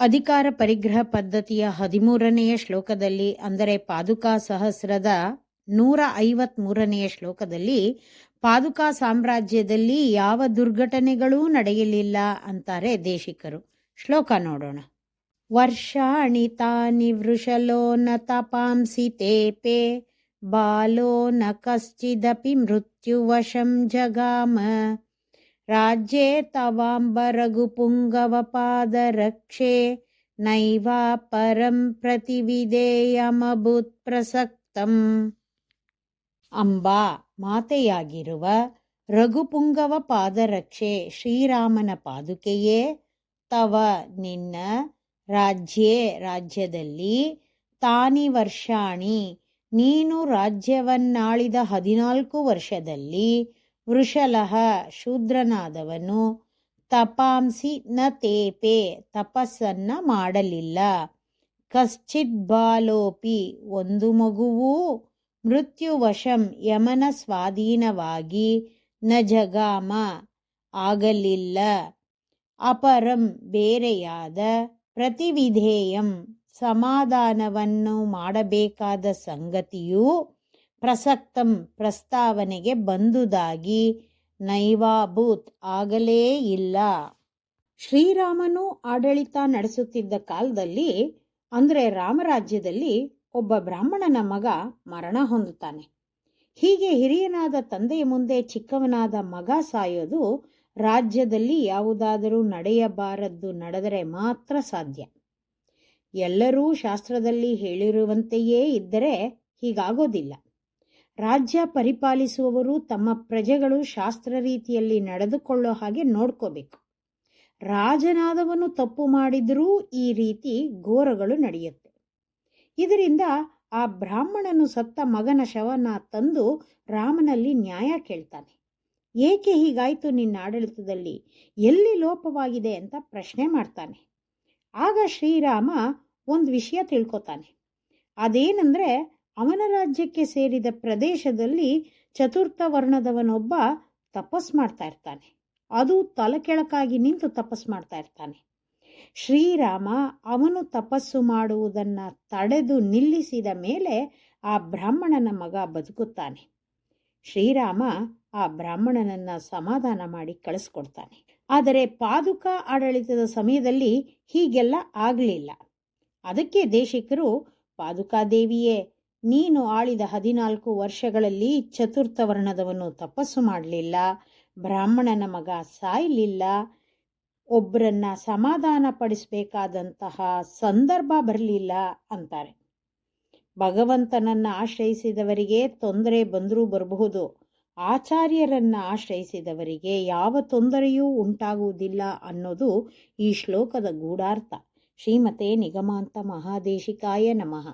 ಅಧಿಕಾರ ಪರಿಗ್ರಹ ಪದ್ಧತಿಯ 13ನೆಯ ಶ್ಲೋಕದಲ್ಲಿ, ಅಂದರೆ ಪಾದುಕಾ ಸಹಸ್ರದ 153ನೆಯ ಶ್ಲೋಕದಲ್ಲಿ, ಪಾದುಕಾ ಸಾಮ್ರಾಜ್ಯದಲ್ಲಿ ಯಾವ ದುರ್ಘಟನೆಗಳೂ ನಡೆಯಲಿಲ್ಲ ಅಂತಾರೆ ದೇಶಿಕರು. ಶ್ಲೋಕ ನೋಡೋಣ. ವರ್ಷಾಣಿ ತಾನಿ ವೃಷಲೋ ನ ತಪಾಂಸಿ ತೇಪೆ ಬಾಲೋ ನ ಕಶ್ಚಿದಪಿ ಮೃತ್ಯುವಶಂ ಜಗಾಮ ರಾಜ್ಯೇ ತವಾಂಬ ರಘುಪುಂಗವ ಪಾದರಕ್ಷೆ ನೈವಾ ಪರಂ ಪ್ರತಿವಿಧೇಯಮಭೂತ್ ಪ್ರಸಕ್ತಂ. ಅಂಬಾ ಮಾತೆಯಾಗಿರುವ ರಘುಪುಂಗವ ಪಾದರಕ್ಷೆ ಶ್ರೀರಾಮನ ಪಾದುಕೆಯೇ, ತವ ನಿನ್ನ, ರಾಜ್ಯೇ ರಾಜ್ಯದಲ್ಲಿ, ತಾನಿ ವರ್ಷಾಣಿ ನೀನು ರಾಜ್ಯವನ್ನಾಳಿದ 14 ವರ್ಷದಲ್ಲಿ, ವೃಷಲಃ ಶೂದ್ರನಾದವನು, ತಪಾಂಸಿ ನ ತೇಪೆ ತಪಸ್ಸನ್ನ ಮಾಡಲಿಲ್ಲ, ಕಶ್ಚಿತ್ ಬಾಲೋಪಿ ಒಂದು ಮಗುವೂ, ಮೃತ್ಯುವಶಂ ಯಮನ ಸ್ವಾಧೀನವಾಗಿ, ನ ಜಗಾಮ ಆಗಲಿಲ್ಲ, ಅಪರಂ ಬೇರೆಯಾದ, ಪ್ರತಿವಿಧೇಯಂ ಸಮಾಧಾನವನ್ನು ಮಾಡಬೇಕಾದ ಸಂಗತಿಯೂ, ಪ್ರಸಕ್ತಂ ಪ್ರಸ್ತಾವನೆಗೆ ಬಂದುದಾಗಿ, ನೈವಾಭೂತ್ ಆಗಲೇ ಇಲ್ಲ. ಶ್ರೀರಾಮನು ಆಡಳಿತ ನಡೆಸುತ್ತಿದ್ದ ಕಾಲದಲ್ಲಿ, ಅಂದರೆ ರಾಮರಾಜ್ಯದಲ್ಲಿ, ಒಬ್ಬ ಬ್ರಾಹ್ಮಣನ ಮಗ ಮರಣ ಹೊಂದುತ್ತಾನೆ. ಹೀಗೆ ಹಿರಿಯನಾದ ತಂದೆಯ ಮುಂದೆ ಚಿಕ್ಕವನಾದ ಮಗ ಸಾಯೋದು ರಾಜ್ಯದಲ್ಲಿ ಯಾವುದಾದರೂ ನಡೆಯಬಾರದ್ದು ನಡೆದರೆ ಮಾತ್ರ ಸಾಧ್ಯ. ಎಲ್ಲರೂ ಶಾಸ್ತ್ರದಲ್ಲಿ ಹೇಳಿರುವಂತೆಯೇ ಇದ್ದರೆ ಹೀಗಾಗೋದಿಲ್ಲ. ರಾಜ್ಯ ಪರಿಪಾಲಿಸುವವರು ತಮ್ಮ ಪ್ರಜೆಗಳು ಶಾಸ್ತ್ರ ರೀತಿಯಲ್ಲಿ ನಡೆದುಕೊಳ್ಳೋ ಹಾಗೆ ನೋಡ್ಕೋಬೇಕು. ರಾಜನಾದವನು ತಪ್ಪು ಮಾಡಿದರೂ ಈ ರೀತಿ ಘೋರಗಳು ನಡೆಯುತ್ತೆ. ಇದರಿಂದ ಆ ಬ್ರಾಹ್ಮಣನು ಸತ್ತ ಮಗನ ಶವನ ತಂದು ರಾಮನಲ್ಲಿ ನ್ಯಾಯ ಕೇಳ್ತಾನೆ. ಏಕೆ ಹೀಗಾಯ್ತು ನಿನ್ನ ಆಡಳಿತದಲ್ಲಿ, ಎಲ್ಲಿ ಲೋಪವಾಗಿದೆ ಅಂತ ಪ್ರಶ್ನೆ ಮಾಡ್ತಾನೆ. ಆಗ ಶ್ರೀರಾಮ ಒಂದು ವಿಷಯ ತಿಳ್ಕೊತಾನೆ. ಅದೇನೆಂದರೆ, ಅವನ ರಾಜ್ಯಕ್ಕೆ ಸೇರಿದ ಪ್ರದೇಶದಲ್ಲಿ ಚತುರ್ಥ ವರ್ಣದವನೊಬ್ಬ ತಪಸ್ ಮಾಡ್ತಾ ಇರ್ತಾನೆ. ಅದು ತಲೆಕೆಳಕಾಗಿ ನಿಂತು ತಪಸ್ ಮಾಡ್ತಾ ಇರ್ತಾನೆ. ಶ್ರೀರಾಮ ಅವನು ತಪಸ್ಸು ಮಾಡುವುದನ್ನು ತಡೆದು ನಿಲ್ಲಿಸಿದ ಮೇಲೆ ಆ ಬ್ರಾಹ್ಮಣನ ಮಗ ಬದುಕುತ್ತಾನೆ. ಶ್ರೀರಾಮ ಆ ಬ್ರಾಹ್ಮಣನನ್ನ ಸಮಾಧಾನ ಮಾಡಿ ಕಳಿಸ್ಕೊಡ್ತಾನೆ. ಆದರೆ ಪಾದುಕಾ ಆಡಳಿತದ ಸಮಯದಲ್ಲಿ ಹೀಗೆಲ್ಲ ಆಗಲಿಲ್ಲ. ಅದಕ್ಕೆ ದೇಶಿಕರು, ಪಾದುಕಾದೇವಿಯೇ, ನೀನು ಆಳಿದ 14 ವರ್ಷಗಳಲ್ಲಿ ಚತುರ್ಥ ವರ್ಣದವನು ತಪಸ್ಸು ಮಾಡಲಿಲ್ಲ, ಬ್ರಾಹ್ಮಣನ ಮಗ ಸಾಯಲಿಲ್ಲ, ಒಬ್ಬರನ್ನ ಸಮಾಧಾನ ಪಡಿಸಬೇಕಾದಂತಹ ಸಂದರ್ಭ ಬರಲಿಲ್ಲ ಅಂತಾರೆ. ಭಗವಂತನನ್ನ ಆಶ್ರಯಿಸಿದವರಿಗೆ ತೊಂದರೆ ಬಂದರೂ ಬರಬಹುದು. ಆಚಾರ್ಯರನ್ನ ಆಶ್ರಯಿಸಿದವರಿಗೆ ಯಾವ ತೊಂದರೆಯೂ ಉಂಟಾಗುವುದಿಲ್ಲ ಅನ್ನೋದು ಈ ಶ್ಲೋಕದ ಗೂಢಾರ್ಥ. ಶ್ರೀಮತೆ ನಿಗಮಾಂತ ಮಹಾದೇಶಿಕಾಯ ನಮಃ.